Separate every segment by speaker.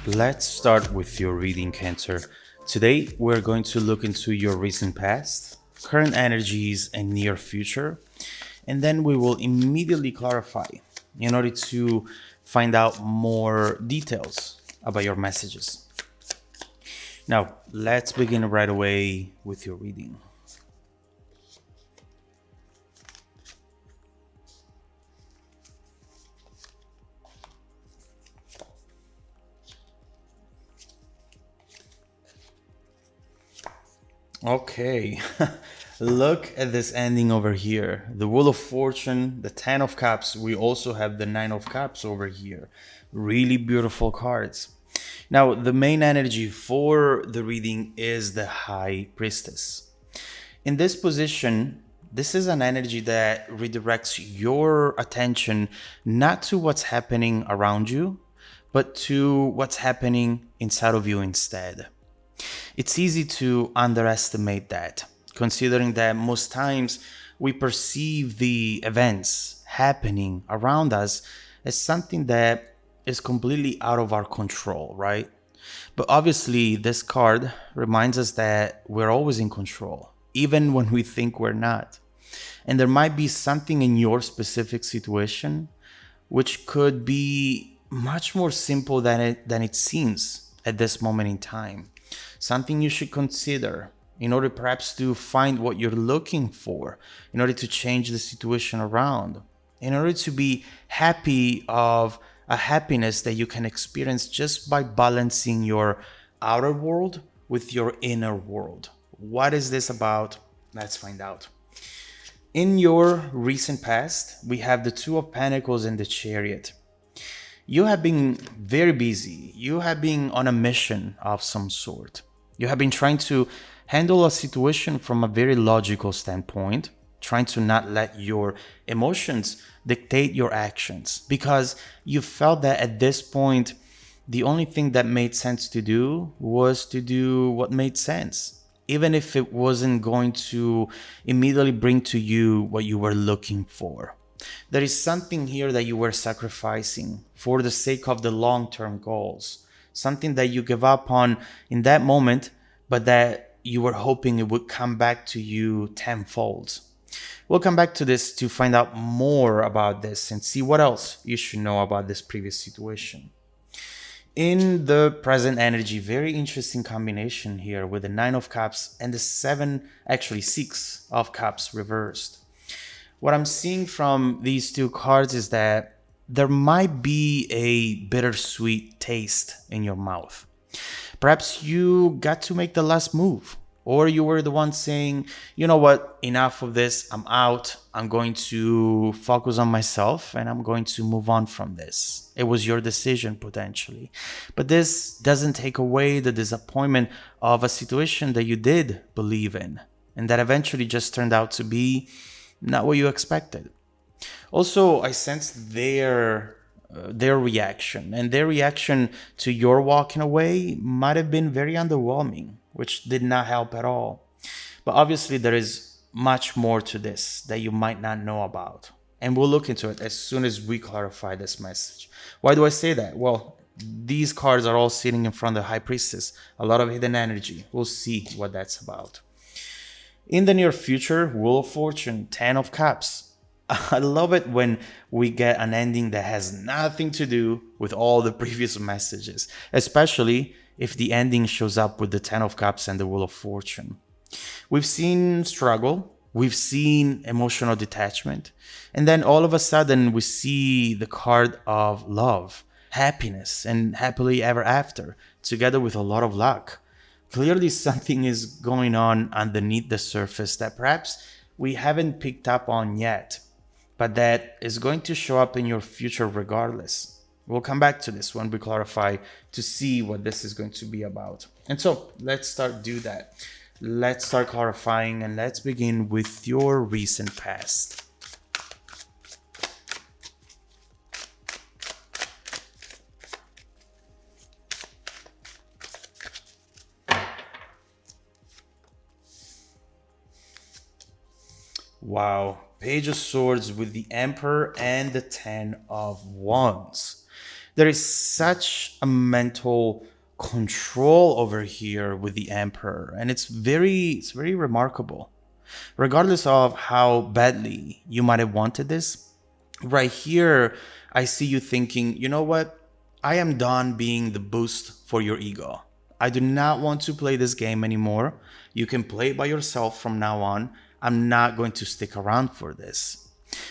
Speaker 1: Let's start with your reading, Cancer. Today, we're going to look into your recent past, current energies, and near future, and then we will immediately clarify in order to find out more details about your messages. Now, let's begin right away with your reading. Okay, look at this ending over here. The Wheel of Fortune, the Ten of Cups. We also have the Nine of Cups over here. Really beautiful cards. Now, the main energy for the reading is the High Priestess. In this position, this is an energy that redirects your attention not to what's happening around you, but to what's happening inside of you instead. It's easy to underestimate that, considering that most times we perceive the events happening around us as something that is completely out of our control, right? But obviously, this card reminds us that we're always in control, even when we think we're not. And there might be something in your specific situation which could be much more simple than it seems at this moment in time. Something you should consider in order perhaps to find what you're looking for, in order to change the situation around, in order to be happy of a happiness that you can experience just by balancing your outer world with your inner world. What is this about? Let's find out. In your recent past, we have the Two of Pentacles and the Chariot. You have been very busy. You have been on a mission of some sort. You have been trying to handle a situation from a very logical standpoint, trying to not let your emotions dictate your actions because you felt that at this point, the only thing that made sense to do was to do what made sense, even if it wasn't going to immediately bring to you what you were looking for. There is something here that you were sacrificing for the sake of the long-term goals, something that you give up on in that moment, but that you were hoping it would come back to you tenfold. We'll come back to this to find out more about this and see what else you should know about this previous situation. In the present energy, very interesting combination here with the Nine of Cups and the Six of Cups reversed. What I'm seeing from these two cards is that there might be a bittersweet taste in your mouth. Perhaps you got to make the last move, or you were the one saying, you know what, enough of this, I'm out, I'm going to focus on myself and I'm going to move on from this. It was your decision potentially. But this doesn't take away the disappointment of a situation that you did believe in and that eventually just turned out to be not what you expected. Also, I sensed their reaction, and their reaction to your walking away might have been very underwhelming, which did not help at all. But obviously, there is much more to this that you might not know about, and we'll look into it as soon as we clarify this message. Why do I say that? Well, these cards are all sitting in front of the High Priestess, a lot of hidden energy. We'll see what that's about. In the near future, Wheel of Fortune, Ten of Cups. I love it when we get an ending that has nothing to do with all the previous messages, especially if the ending shows up with the Ten of Cups and the Wheel of Fortune. We've seen struggle, we've seen emotional detachment, and then all of a sudden we see the card of love, happiness, and happily ever after, together with a lot of luck. Clearly, something is going on underneath the surface that perhaps we haven't picked up on yet, but that is going to show up in your future regardless. We'll come back to this when we clarify to see what this is going to be about. And so let's start do that. Let's start clarifying and let's begin with your recent past. Wow. Page of Swords with the Emperor and the Ten of Wands. There is such a mental control over here with the emperor, and it's very remarkable. Regardless of how badly you might have wanted this, right here I see you thinking, you know what? I am done being the boost for your ego. I do not want to play this game anymore. You can play it by yourself from now on. I'm not going to stick around for this.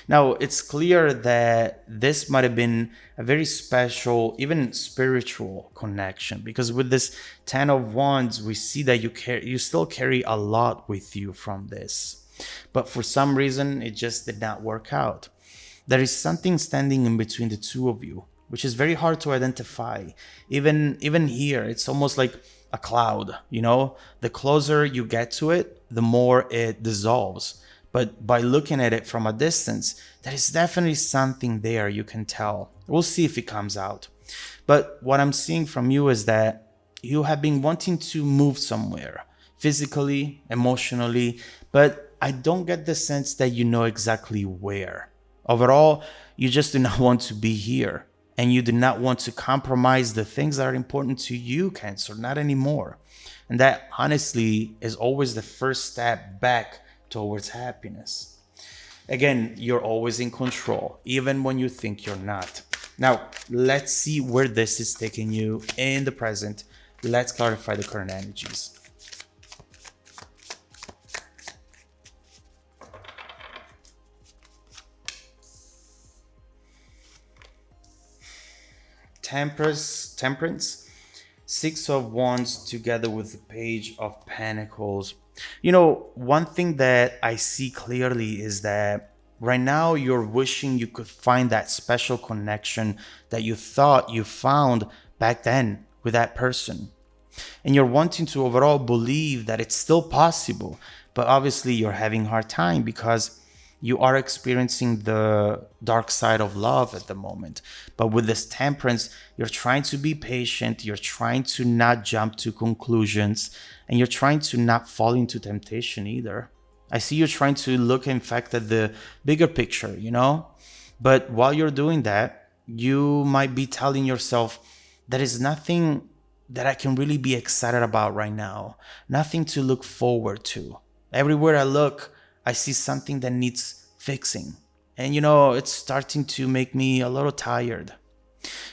Speaker 1: Now, it's clear that this might have been a very special, even spiritual connection, because with this 10 of Wands, we see that you still carry a lot with you from this. But for some reason, it just did not work out. There is something standing in between the two of you, which is very hard to identify. Even here, it's almost like a cloud, you know? The closer you get to it, the more it dissolves. But by looking at it from a distance, there is definitely something there you can tell. We'll see if it comes out. But what I'm seeing from you is that you have been wanting to move somewhere, physically, emotionally, but I don't get the sense that you know exactly where. Overall, you just do not want to be here, and you do not want to compromise the things that are important to you, Cancer, not anymore. And that honestly is always the first step back towards happiness. Again, you're always in control, even when you think you're not. Now, let's see where this is taking you in the present. Let's clarify the current energies. Temperance, Six of Wands together with the Page of Pentacles. You know, one thing that I see clearly is that right now you're wishing you could find that special connection that you thought you found back then with that person. And you're wanting to overall believe that it's still possible, but obviously you're having a hard time because you are experiencing the dark side of love at the moment. But with this temperance, you're trying to be patient, you're trying to not jump to conclusions, and you're trying to not fall into temptation either. I see you trying to look, in fact, at the bigger picture, you know? But while you're doing that, you might be telling yourself, there is nothing that I can really be excited about right now, nothing to look forward to. Everywhere I look, I see something that needs fixing. And you know, it's starting to make me a little tired.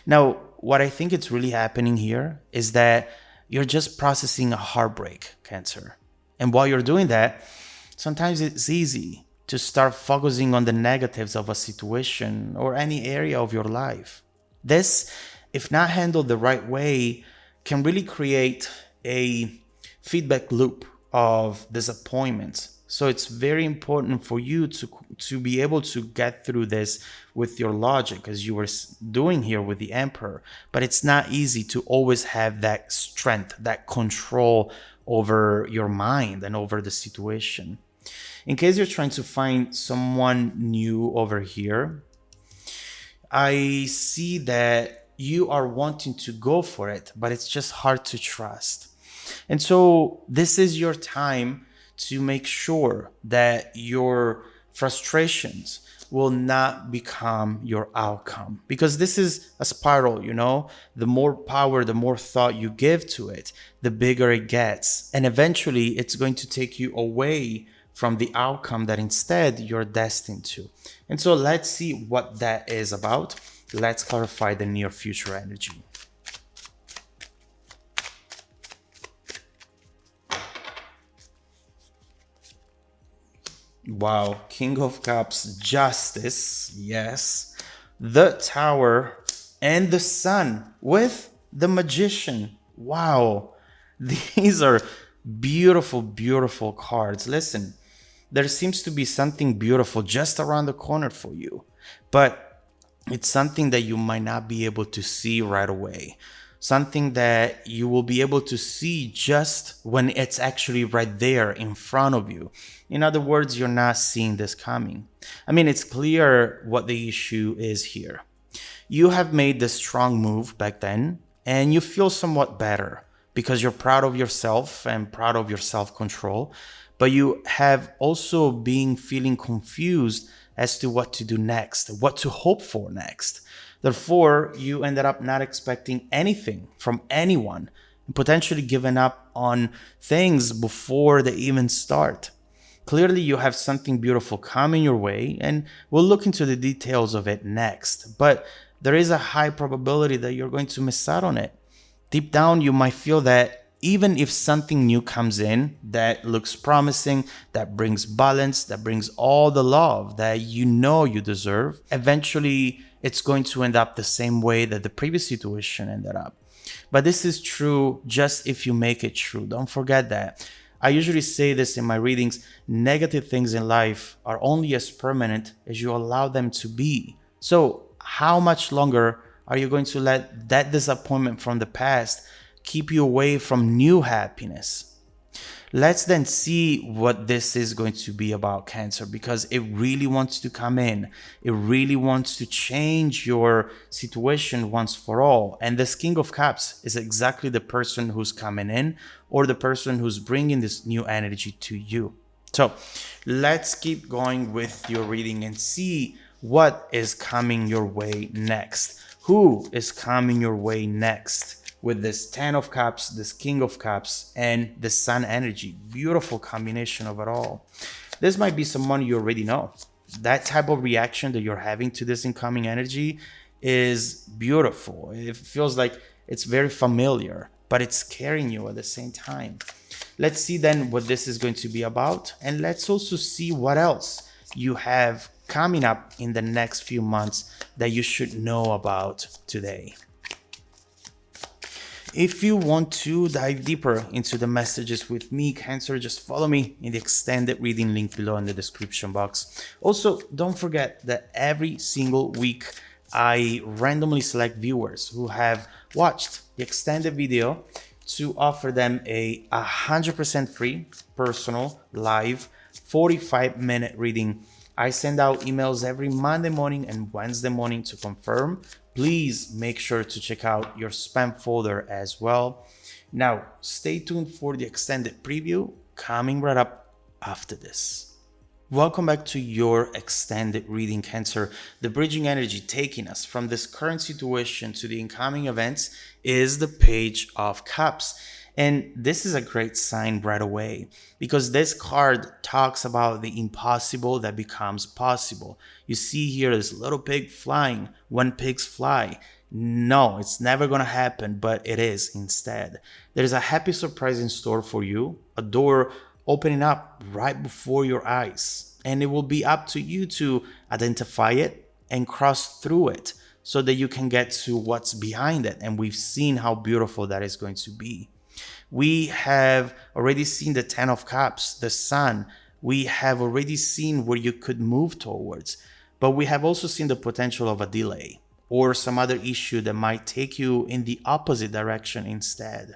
Speaker 1: Now, what I think it's really happening here is that you're just processing a heartbreak, Cancer. And while you're doing that, sometimes it's easy to start focusing on the negatives of a situation or any area of your life. This, if not handled the right way, can really create a feedback loop of disappointment. So it's very important for you to be able to get through this with your logic, as you were doing here with the Emperor. But it's not easy to always have that strength, that control over your mind and over the situation. In case you're trying to find someone new over here, I see that you are wanting to go for it, but it's just hard to trust. And so this is your time to make sure that your frustrations will not become your outcome, because this is a spiral, you know. The more power, the more thought you give to it, the bigger it gets, and eventually it's going to take you away from the outcome that instead you're destined to. And so let's see what that is about. Let's clarify the near future energy. Wow, King of Cups, Justice, yes, the Tower, and the Sun with the Magician. Wow, these are beautiful, beautiful cards. Listen, there seems to be something beautiful just around the corner for you, but it's something that you might not be able to see right away. Something that you will be able to see just when it's actually right there in front of you. In other words, you're not seeing this coming. I mean, it's clear what the issue is here. You have made this strong move back then, and you feel somewhat better because you're proud of yourself and proud of your self-control, but you have also been feeling confused as to what to do next, what to hope for next. Therefore, you ended up not expecting anything from anyone and potentially giving up on things before they even start. Clearly, you have something beautiful coming your way, and we'll look into the details of it next. But there is a high probability that you're going to miss out on it. Deep down, you might feel that even if something new comes in that looks promising, that brings balance, that brings all the love that you know you deserve, eventually it's going to end up the same way that the previous situation ended up. But this is true just if you make it true. Don't forget that. I usually say this in my readings: negative things in life are only as permanent as you allow them to be. So, how much longer are you going to let that disappointment from the past keep you away from new happiness? Let's then see what this is going to be about, Cancer, because it really wants to come in. It really wants to change your situation once for all. And this King of Cups is exactly the person who's coming in, or the person who's bringing this new energy to you. So let's keep going with your reading and see what is coming your way next. Who is coming your way next? With this 10 of Cups, this King of Cups, and the Sun energy. Beautiful combination of it all. This might be someone you already know. That type of reaction that you're having to this incoming energy is beautiful. It feels like it's very familiar, but it's scaring you at the same time. Let's see then what this is going to be about, and let's also see what else you have coming up in the next few months that you should know about today. If you want to dive deeper into the messages with me, Cancer, just follow me in the extended reading link below in the description box. Also, don't forget that every single week I randomly select viewers who have watched the extended video to offer them a 100% free, personal, live, 45-minute reading. I send out emails every Monday morning and Wednesday morning to confirm. Please make sure to check out your spam folder as well. Now, stay tuned for the extended preview coming right up after this. Welcome back to your extended reading, Cancer. The bridging energy taking us from this current situation to the incoming events is the Page of Cups. And this is a great sign right away, because this card talks about the impossible that becomes possible. You see here this little pig flying when pigs fly. No, it's never going to happen, but it is instead. There's a happy surprise in store for you, a door opening up right before your eyes. And it will be up to you to identify it and cross through it so that you can get to what's behind it. And we've seen how beautiful that is going to be. We have already seen the 10 of Cups, the Sun. We have already seen where you could move towards, but we have also seen the potential of a delay or some other issue that might take you in the opposite direction instead.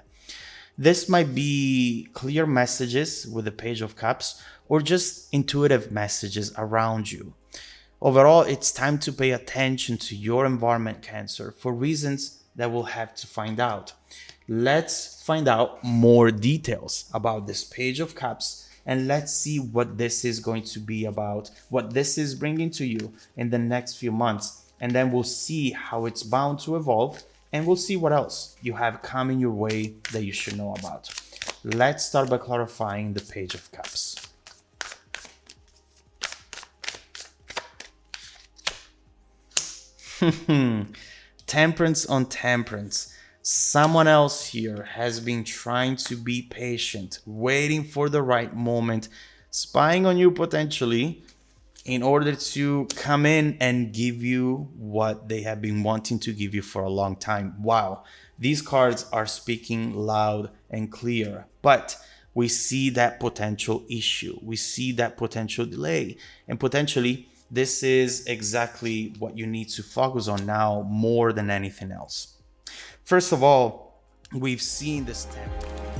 Speaker 1: This might be clear messages with the Page of Cups, or just intuitive messages around you. Overall, it's time to pay attention to your environment, Cancer, for reasons that we'll have to find out. Let's find out more details about this Page of Cups, and let's see what this is going to be about, what this is bringing to you in the next few months. And then we'll see how it's bound to evolve, and we'll see what else you have coming your way that you should know about. Let's start by clarifying the Page of Cups. Temperance on temperance. Someone else here has been trying to be patient, waiting for the right moment, spying on you potentially in order to come in and give you what they have been wanting to give you for a long time. Wow, these cards are speaking loud and clear, but we see that potential issue. We see that potential delay, and potentially this is exactly what you need to focus on now more than anything else. First of all, we've seen this template.